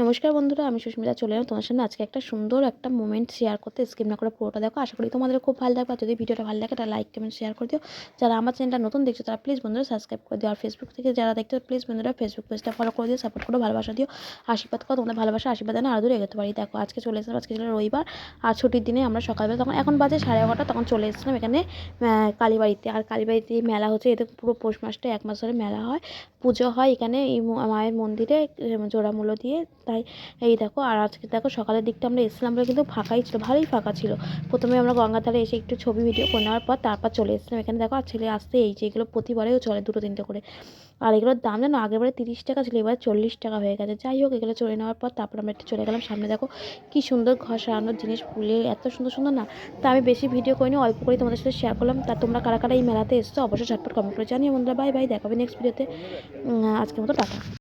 নমস্কার বন্ধুরা, আমি সুস্মিতা চলে এলাম তোমার সামনে আজকে একটা সুন্দর একটা মোমেন্ট শেয়ার করতে। স্কিপ না করে পুরোটা দেখো, আশা করি তোমাদের খুব ভালো লাগবে। আর যদি ভিডিওটা ভালো লাগে তাহলে লাইক কমেন্ট শেয়ার করে দিও। যারা আমার চ্যানেলটা নতুন দেখছো তারা প্লিজ বন্ধুরা সাবস্ক্রাইব করে দিও। আর ফেসবুক থেকে যারা দেখছো প্লিজ বন্ধুরা ফেসবুক পেজটা ফলো করে দিও, সাপোর্ট করো, ভালোবাসা দিও, আশীর্বাদ করো। তোমাদের ভালোবাসা আশীর্বাদ যেন আরও দূরে এগোতে পারি। দেখো আজকে চলে এসেছিলাম, আজকে ছিল রবিবার আর ছুটির দিনে আমরা সকালবেলা তখন এখন বাজে 11:30 তখন চলে এসেছিলাম এখানে কালীবাড়িতে। আর কালীবাড়িতে মেলা হচ্ছে, এতে পুরো পৌষ মাসটা 1 মাস ধরে মেলা হয়, পুজো হয় এখানে এই মায়ের মন্দিরে জোড়া মূল্য দিয়ে। তাই এই দেখো, আর আজকে দেখো সকালের দিকটা আমরা এসেছিলাম বলে কিন্তু ফাঁকাই ছিল, ভালোই ফাঁকা ছিল। প্রথমে আমরা গঙ্গার ধারে এসে একটু ছবি ভিডিও করে নেওয়ার পর তারপর চলে এসেছিলাম এখানে। দেখো আর ছেলে আসতে এই যে এগুলো প্রতিবারেও চলে 2-3টে করে। আর এগুলোর দাম জানো, আগেরবারে 30 টাকা ছিল, এবারে 40 টাকা হয়ে গেছে। যাই হোক, এগুলো চলে নেওয়ার পর তারপর আমরা একটু চলে গেলাম সামনে। দেখো কি সুন্দর ঘর সারানোর জিনিস, ফুলে এত সুন্দর সুন্দর না। তা আমি বেশি ভিডিও করিনি, অল্প করে তোমাদের সাথে শেয়ার করলাম। তা তোমরা কারা কারা এই মেলাতে এসছো অবশ্যই ঝটপট কমেন্ট করে জানিও বন্ধুরা। বাই বাই, দেখাবে নেক্সট ভিডিওতে। আজকের মতো টাটা।